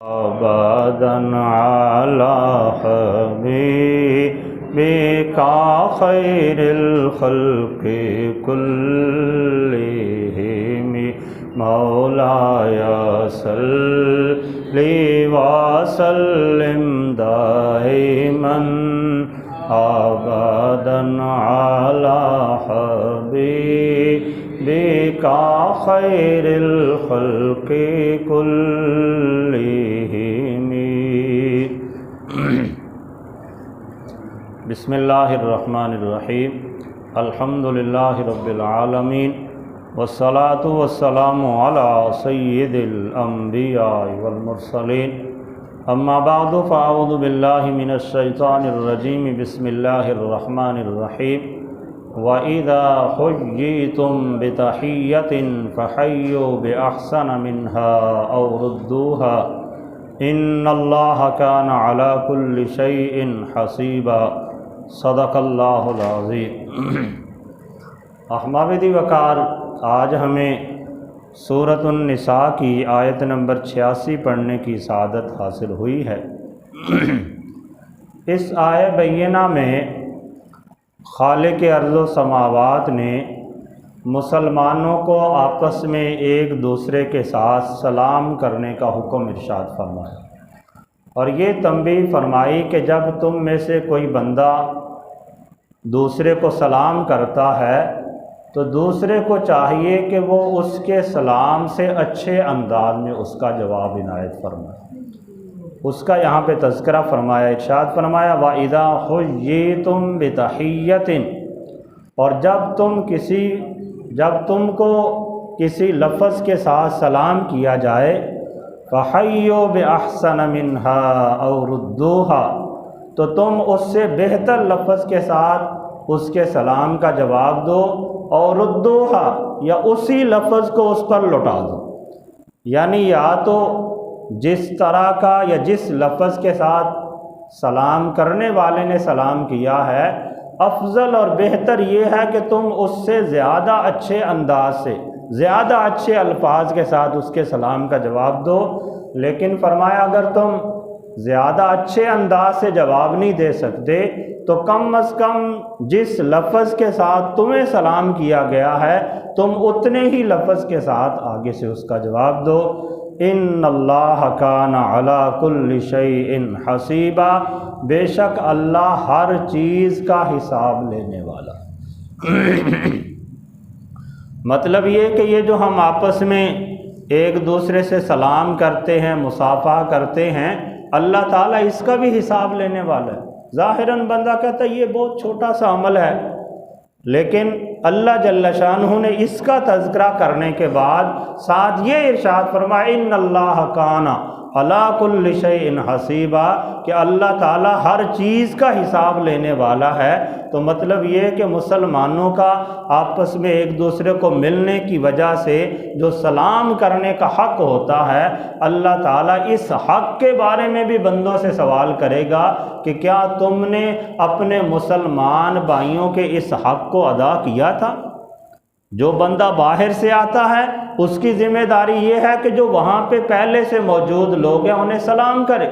أبدا على حبيبك خير الخلق كلهم مولاي صل وسلم دائما أبدا على حبيبك خير الخلق كلهم. بسم اللہ الرحمن الرحیم. الحمد للہ رب العالمین والصلاة والسلام علی سید الانبیاء والمرسلین. اما بعد فاعوذ باللہ من الشیطان الرجیم. بسم اللہ الرحمن الرحیم. وَإِذَا حُيِّيتُم بِتَحِيَّةٍ فَحَيُّوا بِأَحْسَنَ مِنْهَا أَوْ رُدُّوهَا إِنَّ اللَّهَ كَانَ عَلَى كُلِّ شَيْءٍ حَسِيبًا. صدق اللہ العظیم. احباب دی وقار، آج ہمیں سورۃ النساء کی آیت نمبر 86 پڑھنے کی سعادت حاصل ہوئی ہے. اس آیہ بینہ میں خالق ارض و سماوات نے مسلمانوں کو آپس میں ایک دوسرے کے ساتھ سلام کرنے کا حکم ارشاد فرمایا، اور یہ تنبیہ فرمائی کہ جب تم میں سے کوئی بندہ دوسرے کو سلام کرتا ہے تو دوسرے کو چاہیے کہ وہ اس کے سلام سے اچھے انداز میں اس کا جواب عنایت فرمائے. اس کا یہاں پہ تذکرہ فرمایا، ارشاد فرمایا وَإِذَا حُيِّيتُم بِتَحِيَّةٍ، اور جب تم کو کسی لفظ کے ساتھ سلام کیا جائے فَحَيُّوا بِأَحْسَنَ مِنْهَا أَوْ رُدُّوهَا، تو تم اس سے بہتر لفظ کے ساتھ اس کے سلام کا جواب دو، اور ردوہا، یا اسی لفظ کو اس پر لوٹا دو. یعنی یا تو جس طرح کا یا جس لفظ کے ساتھ سلام کرنے والے نے سلام کیا ہے، افضل اور بہتر یہ ہے کہ تم اس سے زیادہ اچھے انداز سے، زیادہ اچھے الفاظ کے ساتھ اس کے سلام کا جواب دو. لیکن فرمایا اگر تم زیادہ اچھے انداز سے جواب نہیں دے سکتے تو کم از کم جس لفظ کے ساتھ تمہیں سلام کیا گیا ہے تم اتنے ہی لفظ کے ساتھ آگے سے اس کا جواب دو. ان اللہ کان علی کل شیء حسیبا، بے شک اللہ ہر چیز کا حساب لینے والا. مطلب یہ کہ یہ جو ہم آپس میں ایک دوسرے سے سلام کرتے ہیں، مصافحہ کرتے ہیں، اللہ تعالیٰ اس کا بھی حساب لینے والا ہے. ظاہراً بندہ کہتا ہے یہ بہت چھوٹا سا عمل ہے، لیکن اللہ جل شانہ نے اس کا تذکرہ کرنے کے بعد ساتھ یہ ارشاد فرمایا ان اللہ کان علی کل شیء حسیبا، کہ اللہ تعالیٰ ہر چیز کا حساب لینے والا ہے. تو مطلب یہ کہ مسلمانوں کا آپس میں ایک دوسرے کو ملنے کی وجہ سے جو سلام کرنے کا حق ہوتا ہے، اللہ تعالیٰ اس حق کے بارے میں بھی بندوں سے سوال کرے گا کہ کیا تم نے اپنے مسلمان بھائیوں کے اس حق کو ادا کیا تھا؟ جو بندہ باہر سے آتا ہے اس کی ذمہ داری یہ ہے کہ جو وہاں پہ پہلے سے موجود لوگ ہیں انہیں سلام کرے،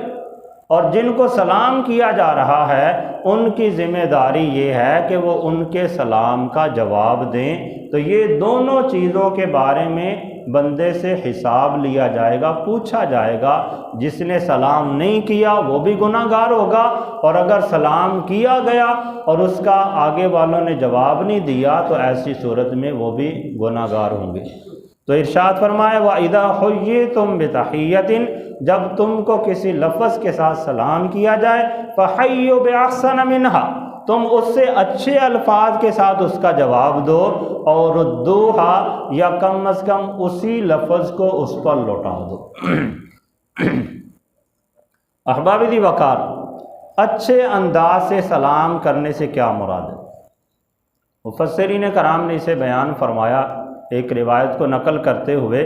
اور جن کو سلام کیا جا رہا ہے ان کی ذمہ داری یہ ہے کہ وہ ان کے سلام کا جواب دیں. تو یہ دونوں چیزوں کے بارے میں بندے سے حساب لیا جائے گا، پوچھا جائے گا. جس نے سلام نہیں کیا وہ بھی گناہ گار ہوگا، اور اگر سلام کیا گیا اور اس کا آگے والوں نے جواب نہیں دیا تو ایسی صورت میں وہ بھی گناہ گار ہوں گے. تو ارشاد فرمایا وَإِذَا حُيِّيتُم بِتَحِيَّةٍ، جب تم کو کسی لفظ کے ساتھ سلام کیا جائے فَحَيُّوا بِأَحْسَنَ مِنْهَا، تم اس سے اچھے الفاظ کے ساتھ اس کا جواب دو، اور ردوہا، یا کم از کم اسی لفظ کو اس پر لوٹا دو. احباب دی وقار، اچھے انداز سے سلام کرنے سے کیا مراد ہے؟ مفسرین کرام نے اسے بیان فرمایا ایک روایت کو نقل کرتے ہوئے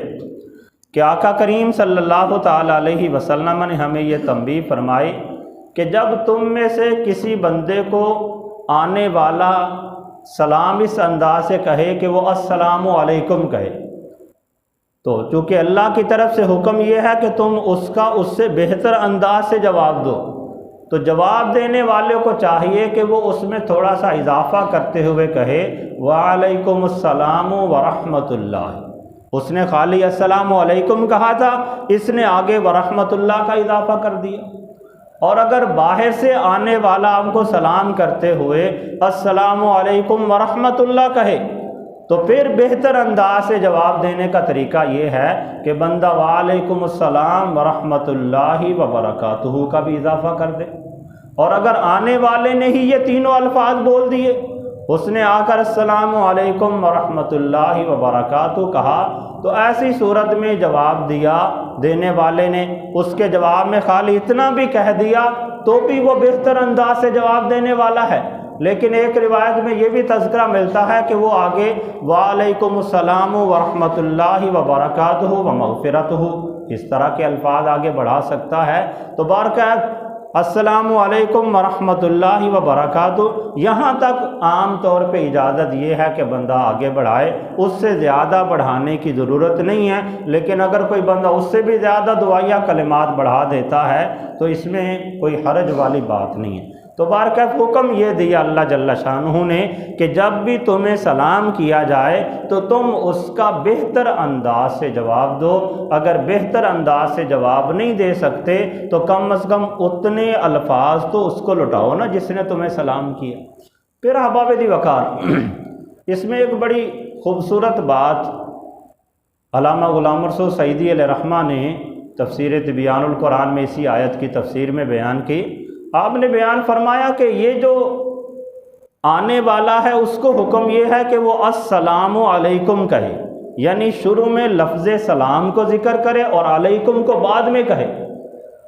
کہ آقا کریم صلی اللہ تعالیٰ علیہ وسلم نے ہمیں یہ تنبیہ فرمائی کہ جب تم میں سے کسی بندے کو آنے والا سلام اس انداز سے کہے کہ وہ السلام علیکم کہے، تو چونکہ اللہ کی طرف سے حکم یہ ہے کہ تم اس سے بہتر انداز سے جواب دو، تو جواب دینے والے کو چاہیے کہ وہ اس میں تھوڑا سا اضافہ کرتے ہوئے کہے وعلیکم السلام ورحمۃ اللہ۔ اس نے خالی السلام علیکم کہا تھا، اس نے آگے ورحمۃ اللہ کا اضافہ کر دیا۔ اور اگر باہر سے آنے والا آپ کو سلام کرتے ہوئے السلام علیکم ورحمۃ اللہ کہے تو پھر بہتر انداز سے جواب دینے کا طریقہ یہ ہے کہ بندہ وعلیکم السلام ورحمۃ اللہ وبرکاتہ کا بھی اضافہ کر دے۔ اور اگر آنے والے نے ہی یہ تینوں الفاظ بول دیے، اس نے آ کر السلام علیکم ورحمۃ اللہ وبرکاتہ کہا، تو ایسی صورت میں جواب دینے والے نے اس کے جواب میں خالی اتنا بھی کہہ دیا تو بھی وہ بہتر انداز سے جواب دینے والا ہے۔ لیکن ایک روایت میں یہ بھی تذکرہ ملتا ہے کہ وہ آگے وعلیکم السلام ورحمۃ اللہ وبرکاتہ ومغفرتہ اس طرح کے الفاظ آگے بڑھا سکتا ہے۔ تو بہرکیف السلام علیکم ورحمۃ اللہ وبرکاتہ یہاں تک عام طور پہ اجازت یہ ہے کہ بندہ آگے بڑھائے، اس سے زیادہ بڑھانے کی ضرورت نہیں ہے۔ لیکن اگر کوئی بندہ اس سے بھی زیادہ دعائیہ کلمات بڑھا دیتا ہے تو اس میں کوئی حرج والی بات نہیں ہے۔ تو بہرکیف حکم یہ دیا اللہ جل شانہ نے کہ جب بھی تمہیں سلام کیا جائے تو تم اس کا بہتر انداز سے جواب دو۔ اگر بہتر انداز سے جواب نہیں دے سکتے تو کم از کم اتنے الفاظ تو اس کو لٹاؤ نا جس نے تمہیں سلام کیا۔ پھر احباب دی وقار، اس میں ایک بڑی خوبصورت بات علامہ غلام رسول سعیدی علیہ رحمہ نے تفسیر تبیان القرآن میں اسی آیت کی تفسیر میں بیان کی۔ آپ نے بیان فرمایا کہ یہ جو آنے والا ہے اس کو حکم یہ ہے کہ وہ السلام علیکم کہے، یعنی شروع میں لفظ سلام کو ذکر کرے اور علیکم کو بعد میں کہے۔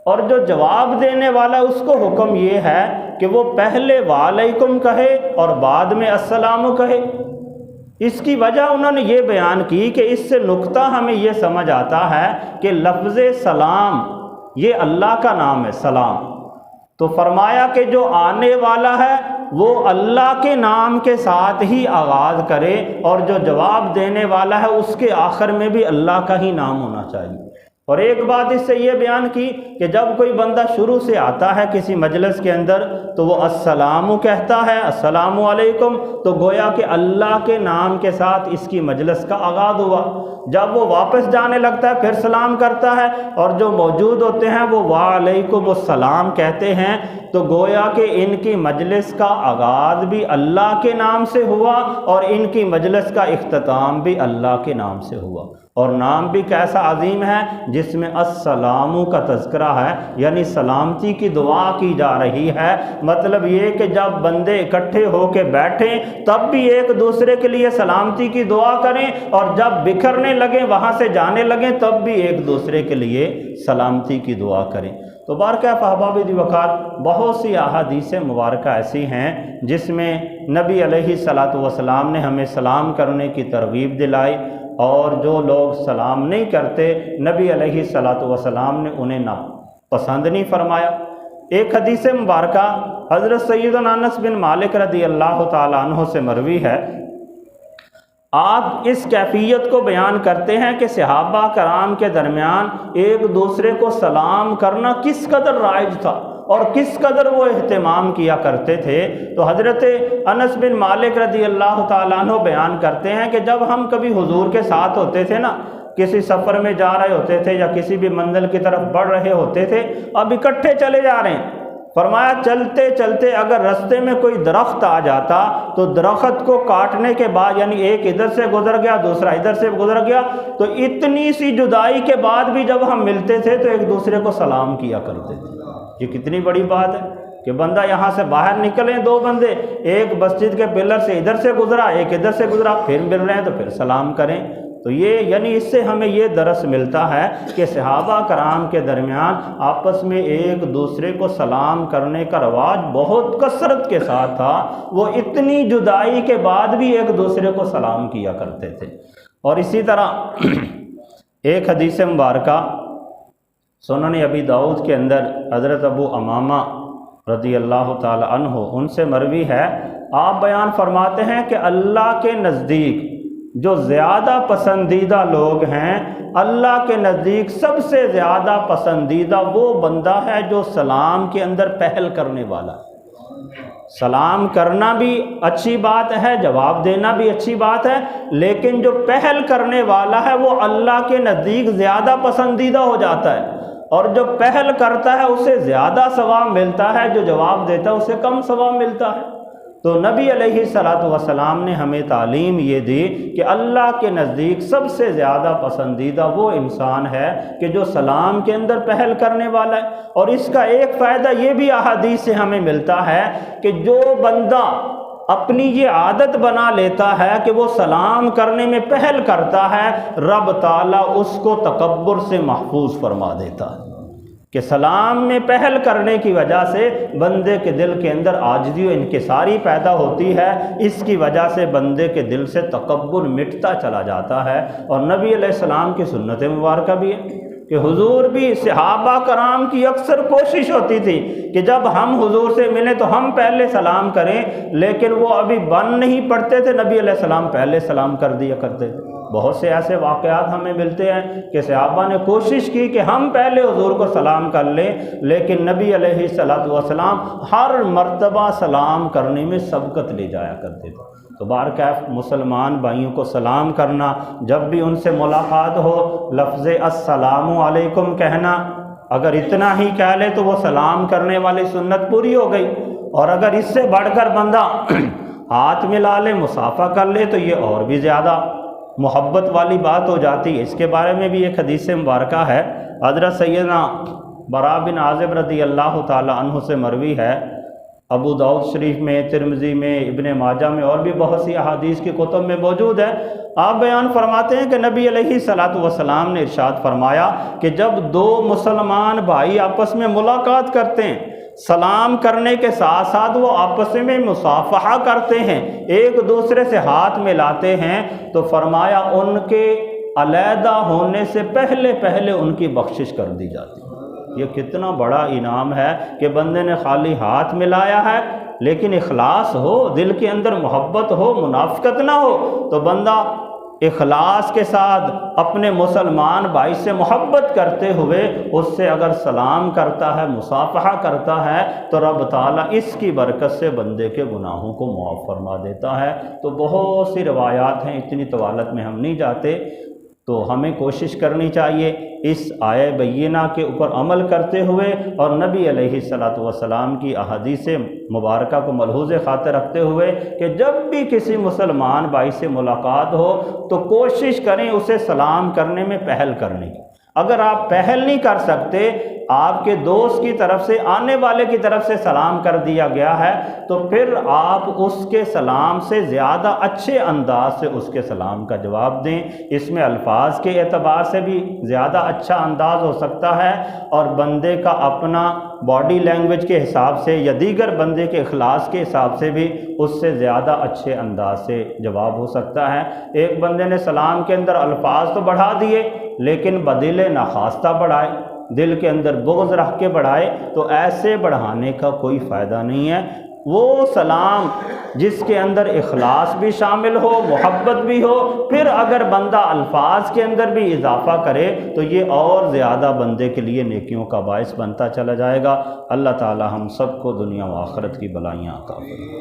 اور جو جواب دینے والا اس کو حکم یہ ہے کہ وہ پہلے وعلیکم کہے اور بعد میں السلام کہے۔ اس کی وجہ انہوں نے یہ بیان کی کہ اس سے نقطہ ہمیں یہ سمجھ آتا ہے کہ لفظ سلام یہ اللہ کا نام ہے، سلام۔ تو فرمایا کہ جو آنے والا ہے وہ اللہ کے نام کے ساتھ ہی آغاز کرے، اور جو جواب دینے والا ہے اس کے آخر میں بھی اللہ کا ہی نام ہونا چاہیے۔ اور ایک بات اس سے یہ بیان کی کہ جب کوئی بندہ شروع سے آتا ہے کسی مجلس کے اندر تو وہ السلام کہتا ہے، السلام علیکم، تو گویا کہ اللہ کے نام کے ساتھ اس کی مجلس کا آغاز ہوا۔ جب وہ واپس جانے لگتا ہے پھر سلام کرتا ہے، اور جو موجود ہوتے ہیں وہ وعلیکم السلام کہتے ہیں، تو گویا کہ ان کی مجلس کا آغاز بھی اللہ کے نام سے ہوا اور ان کی مجلس کا اختتام بھی اللہ کے نام سے ہوا۔ اور نام بھی کیسا عظیم ہے جس میں السلام کا تذکرہ ہے، یعنی سلامتی کی دعا کی جا رہی ہے۔ مطلب یہ کہ جب بندے اکٹھے ہو کے بیٹھیں تب بھی ایک دوسرے کے لیے سلامتی کی دعا کریں، اور جب بکھرنے لگیں وہاں سے جانے لگیں تب بھی ایک دوسرے کے لیے سلامتی کی دعا کریں۔ تو بہرکیف احباب دی وقار بہت سی احادیث مبارکہ ایسی ہیں جس میں نبی علیہ الصلاۃ والسلام نے ہمیں سلام کرنے کی ترغیب دلائی، اور جو لوگ سلام نہیں کرتے نبی علیہ الصلاۃ والسلام نے انہیں ناپسند نہیں فرمایا۔ ایک حدیث مبارکہ حضرت سیدنا انس بن مالک رضی اللہ تعالیٰ عنہ سے مروی ہے۔ آپ اس کیفیت کو بیان کرتے ہیں کہ صحابہ کرام کے درمیان ایک دوسرے کو سلام کرنا کس قدر رائج تھا اور کس قدر وہ اہتمام کیا کرتے تھے۔ تو حضرت انس بن مالک رضی اللہ تعالیٰ عنہ بیان کرتے ہیں کہ جب ہم کبھی حضور کے ساتھ ہوتے تھے نا، کسی سفر میں جا رہے ہوتے تھے یا کسی بھی منزل کی طرف بڑھ رہے ہوتے تھے، اب اکٹھے چلے جا رہے ہیں، فرمایا چلتے چلتے اگر رستے میں کوئی درخت آ جاتا تو درخت کو کاٹنے کے بعد، یعنی ایک ادھر سے گزر گیا دوسرا ادھر سے گزر گیا، تو اتنی سی جدائی کے بعد بھی جب ہم ملتے تھے تو ایک دوسرے کو سلام کیا کرتے تھے۔ یہ کتنی بڑی بات ہے کہ بندہ یہاں سے باہر نکلیں، دو بندے ایک مسجد کے پلر سے ادھر سے گزرا ایک ادھر سے گزرا، پھر مل رہے ہیں تو پھر سلام کریں۔ تو یہ یعنی اس سے ہمیں یہ درس ملتا ہے کہ صحابہ کرام کے درمیان آپس میں ایک دوسرے کو سلام کرنے کا رواج بہت کثرت کے ساتھ تھا، وہ اتنی جدائی کے بعد بھی ایک دوسرے کو سلام کیا کرتے تھے۔ اور اسی طرح ایک حدیث مبارکہ سنن ابی داؤد کے اندر حضرت ابو امامہ رضی اللہ تعالی عنہ ان سے مروی ہے، آپ بیان فرماتے ہیں کہ اللہ کے نزدیک جو زیادہ پسندیدہ لوگ ہیں اللہ کے نزدیک سب سے زیادہ پسندیدہ وہ بندہ ہے جو سلام کے اندر پہل کرنے والا ہے۔ سلام کرنا بھی اچھی بات ہے، جواب دینا بھی اچھی بات ہے، لیکن جو پہل کرنے والا ہے وہ اللہ کے نزدیک زیادہ پسندیدہ ہو جاتا ہے، اور جو پہل کرتا ہے اسے زیادہ ثواب ملتا ہے، جو جواب دیتا ہے اسے کم ثواب ملتا ہے۔ تو نبی علیہ الصلوۃ والسلام نے ہمیں تعلیم یہ دی کہ اللہ کے نزدیک سب سے زیادہ پسندیدہ وہ انسان ہے کہ جو سلام کے اندر پہل کرنے والا ہے۔ اور اس کا ایک فائدہ یہ بھی احادیث سے ہمیں ملتا ہے کہ جو بندہ اپنی یہ عادت بنا لیتا ہے کہ وہ سلام کرنے میں پہل کرتا ہے، رب تعالیٰ اس کو تکبر سے محفوظ فرما دیتا ہے، کہ سلام میں پہل کرنے کی وجہ سے بندے کے دل کے اندر عاجزی و انکساری پیدا ہوتی ہے، اس کی وجہ سے بندے کے دل سے تکبر مٹتا چلا جاتا ہے۔ اور نبی علیہ السلام کی سنت مبارکہ بھی ہے کہ حضور بھی صحابہ کرام کی اکثر کوشش ہوتی تھی کہ جب ہم حضور سے ملیں تو ہم پہلے سلام کریں، لیکن وہ ابھی بن نہیں پڑتے تھے، نبی علیہ السلام پہلے سلام کر دیا کرتے تھے۔ بہت سے ایسے واقعات ہمیں ملتے ہیں کہ صحابہ نے کوشش کی کہ ہم پہلے حضور کو سلام کر لیں، لیکن نبی علیہ الصلوۃ والسلام ہر مرتبہ سلام کرنے میں سبقت لے جایا کرتے تھے۔ تو بہرکیف مسلمان بھائیوں کو سلام کرنا، جب بھی ان سے ملاقات ہو لفظ السلام علیکم کہنا، اگر اتنا ہی کہہ لے تو وہ سلام کرنے والی سنت پوری ہو گئی، اور اگر اس سے بڑھ کر بندہ ہاتھ ملا لے، مصافحہ کر لے، تو یہ اور بھی زیادہ محبت والی بات ہو جاتی ہے۔ اس کے بارے میں بھی ایک حدیث مبارکہ ہے، حضرت سیدنا براء بن عازب رضی اللہ تعالی عنہ سے مروی ہے، ابو داؤد شریف میں، ترمذی میں، ابن ماجہ میں، اور بھی بہت سی احادیث کی کتب میں موجود ہے۔ آپ بیان فرماتے ہیں کہ نبی علیہ الصلوۃ والسلام نے ارشاد فرمایا کہ جب دو مسلمان بھائی آپس میں ملاقات کرتے ہیں، سلام کرنے کے ساتھ ساتھ وہ آپس میں مصافحہ کرتے ہیں، ایک دوسرے سے ہاتھ ملاتے ہیں، تو فرمایا ان کے علیحدہ ہونے سے پہلے پہلے ان کی بخشش کر دی جاتی ہے۔ یہ کتنا بڑا انعام ہے کہ بندے نے خالی ہاتھ ملایا ہے، لیکن اخلاص ہو، دل کے اندر محبت ہو، منافقت نہ ہو، تو بندہ اخلاص کے ساتھ اپنے مسلمان بھائی سے محبت کرتے ہوئے اس سے اگر سلام کرتا ہے، مصافحہ کرتا ہے، تو رب تعالیٰ اس کی برکت سے بندے کے گناہوں کو معاف فرما دیتا ہے۔ تو بہت سی روایات ہیں، اتنی طوالت میں ہم نہیں جاتے، تو ہمیں کوشش کرنی چاہیے اس آیہ بینہ کے اوپر عمل کرتے ہوئے، اور نبی علیہ الصلوۃ والسلام کی احادیث مبارکہ کو ملحوظ خاطر رکھتے ہوئے کہ جب بھی کسی مسلمان بھائی سے ملاقات ہو تو کوشش کریں اسے سلام کرنے میں پہل کرنے کی۔ اگر آپ پہل نہیں کر سکتے، آپ کے دوست کی طرف سے، آنے والے کی طرف سے سلام کر دیا گیا ہے، تو پھر آپ اس کے سلام سے زیادہ اچھے انداز سے اس کے سلام کا جواب دیں۔ اس میں الفاظ کے اعتبار سے بھی زیادہ اچھا انداز ہو سکتا ہے، اور بندے کا اپنا باڈی لینگویج کے حساب سے یا دیگر بندے کے اخلاص کے حساب سے بھی اس سے زیادہ اچھے انداز سے جواب ہو سکتا ہے۔ ایک بندے نے سلام کے اندر الفاظ تو بڑھا دیے، لیکن بدل ناخواستہ بڑھائے، دل کے اندر بغض رکھ کے بڑھائے، تو ایسے بڑھانے کا کوئی فائدہ نہیں ہے۔ وہ سلام جس کے اندر اخلاص بھی شامل ہو، محبت بھی ہو، پھر اگر بندہ الفاظ کے اندر بھی اضافہ کرے تو یہ اور زیادہ بندے کے لیے نیکیوں کا باعث بنتا چلا جائے گا۔ اللہ تعالی ہم سب کو دنیا و آخرت کی بلائیاں عطا فرمائے۔